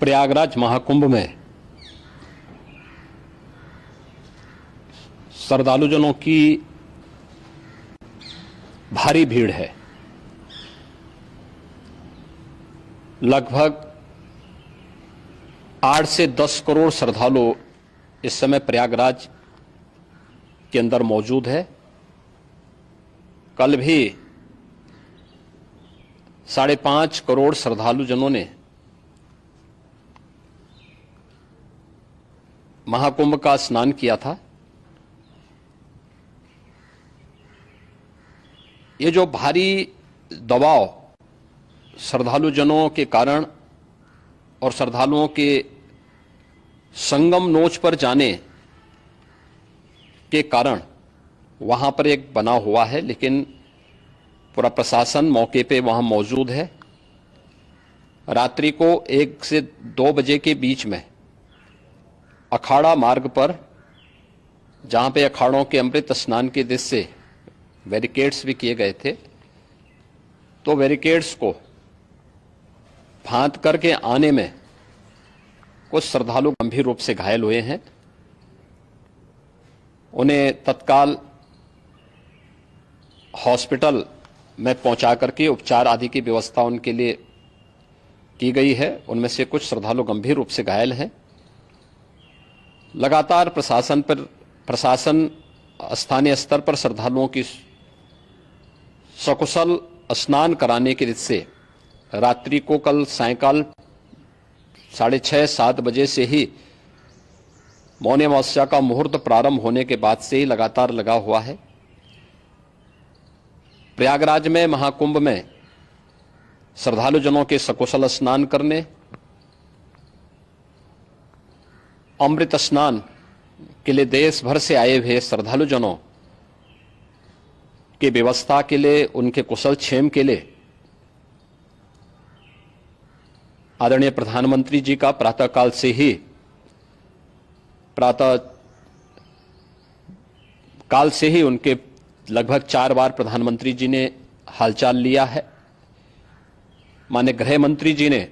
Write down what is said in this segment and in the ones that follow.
प्रयागराज महाकुंभ में श्रद्धालुजनों की भारी भीड़ है। लगभग 8 से 10 करोड़ श्रद्धालु इस समय प्रयागराज के अंदर मौजूद है। कल भी 5.5 करोड़ श्रद्धालुजनों ने महाकुंभ का स्नान किया था। ये जो भारी दबाव श्रद्धालुजनों के कारण और श्रद्धालुओं के संगम नोच पर जाने के कारण वहां पर एक बना हुआ है, लेकिन पूरा प्रशासन मौके पे वहां मौजूद है। रात्रि को 1 से 2 बजे के बीच में अखाड़ा मार्ग पर, जहां पे अखाड़ों के अमृत स्नान के दृश्य से बैरिकेड्स भी किए गए थे, तो बैरिकेड्स को फांद करके आने में कुछ श्रद्धालु गंभीर रूप से घायल हुए हैं। उन्हें तत्काल हॉस्पिटल में पहुंचा करके उपचार आदि की व्यवस्था उनके लिए की गई है। उनमें से कुछ श्रद्धालु गंभीर रूप से घायल हैं। लगातार प्रशासन स्थानीय स्तर पर श्रद्धालुओं की सकुशल स्नान कराने के दृष्टि से रात्रि को कल सायंकाल 6:30-7 बजे से ही मौनी अमावस्या का मुहूर्त प्रारंभ होने के बाद से ही लगातार लगा हुआ है। प्रयागराज में महाकुंभ में श्रद्धालुजनों के सकुशल स्नान करने, अमृत स्नान के लिए देश भर से आए हुए श्रद्धालुजनों की व्यवस्था के लिए, उनके कुशल क्षेम के लिए आदरणीय प्रधानमंत्री जी का प्रातःकाल से ही उनके लगभग 4 बार प्रधानमंत्री जी ने हालचाल लिया है। माननीय गृह मंत्री जी ने,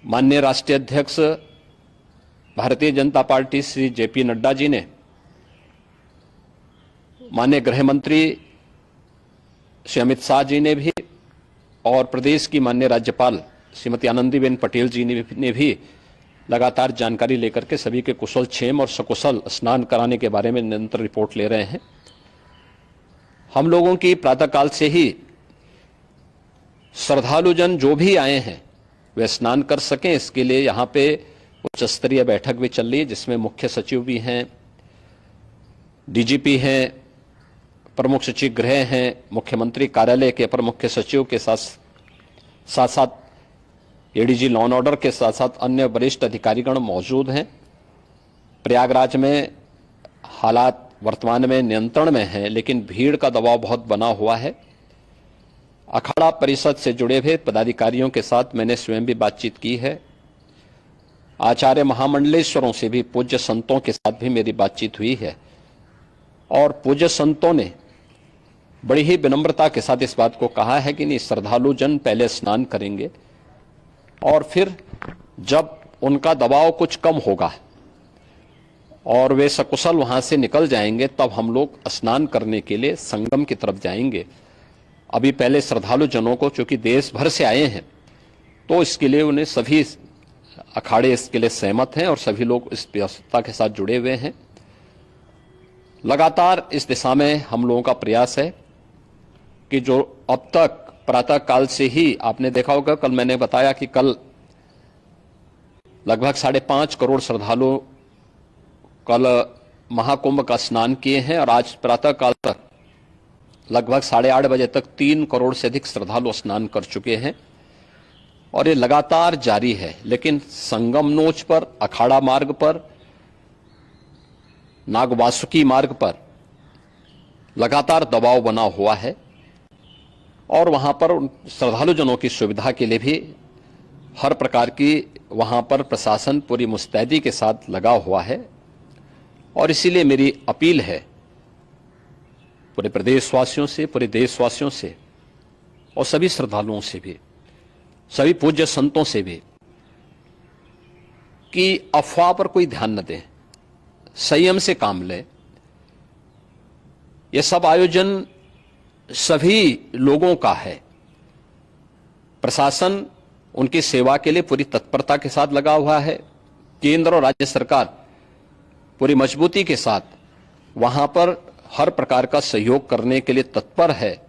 माननीय राष्ट्रीय अध्यक्ष भारतीय जनता पार्टी श्री जेपी नड्डा जी ने, माननीय गृह मंत्री श्री अमित शाह जी ने भी, और प्रदेश की माननीय राज्यपाल श्रीमती आनंदीबेन पटेल जी ने भी लगातार जानकारी लेकर के सभी के कुशल क्षेम और सकुशल स्नान कराने के बारे में निरंतर रिपोर्ट ले रहे हैं। हम लोगों की प्रातःकाल से ही श्रद्धालुजन जो भी आए हैं वे स्नान कर सकें, इसके लिए यहाँ पे उच्च स्तरीय बैठक भी चल रही है, जिसमें मुख्य सचिव भी हैं, डीजीपी हैं, प्रमुख सचिव गृह हैं, मुख्यमंत्री कार्यालय के अपर मुख्य सचिव के साथ साथ एडीजी लॉ एंड ऑर्डर के साथ साथ अन्य वरिष्ठ अधिकारीगण मौजूद हैं। प्रयागराज में हालात वर्तमान में नियंत्रण में हैं, लेकिन भीड़ का दबाव बहुत बना हुआ है। अखाड़ा परिषद से जुड़े हुए पदाधिकारियों के साथ मैंने स्वयं भी बातचीत की है। आचार्य महामंडलेश्वरों से भी, पूज्य संतों के साथ भी मेरी बातचीत हुई है, और पूज्य संतों ने बड़ी ही विनम्रता के साथ इस बात को कहा है कि नहीं, श्रद्धालु जन पहले स्नान करेंगे और फिर जब उनका दबाव कुछ कम होगा और वे सकुशल वहां से निकल जाएंगे, तब हम लोग स्नान करने के लिए संगम की तरफ जाएंगे। अभी पहले श्रद्धालु जनों को, चूंकि देश भर से आए हैं, तो इसके लिए उन्हें सभी अखाड़े इसके लिए सहमत हैं और सभी लोग इस व्यवस्था के साथ जुड़े हुए हैं। लगातार इस दिशा में हम लोगों का प्रयास है कि जो अब तक प्रातःकाल से ही आपने देखा होगा, कल मैंने बताया कि कल लगभग 5.5 करोड़ श्रद्धालु कल महाकुंभ का स्नान किए हैं, और आज प्रातःकाल तक लगभग 8:30 बजे तक 3 करोड़ से अधिक श्रद्धालु स्नान कर चुके हैं, और ये लगातार जारी है। लेकिन संगम नोच पर, अखाड़ा मार्ग पर, नागवासुकी मार्ग पर लगातार दबाव बना हुआ है, और वहां पर श्रद्धालुजनों की सुविधा के लिए भी हर प्रकार की वहां पर प्रशासन पूरी मुस्तैदी के साथ लगा हुआ है। और इसीलिए मेरी अपील है पूरे प्रदेशवासियों से, पूरे देशवासियों से और सभी श्रद्धालुओं से भी सभी पूज्य संतों से भी कि अफवाह पर कोई ध्यान न दें, संयम से काम लें। यह सब आयोजन सभी लोगों का है। प्रशासन उनकी सेवा के लिए पूरी तत्परता के साथ लगा हुआ है। केंद्र और राज्य सरकार पूरी मजबूती के साथ वहां पर हर प्रकार का सहयोग करने के लिए तत्पर है।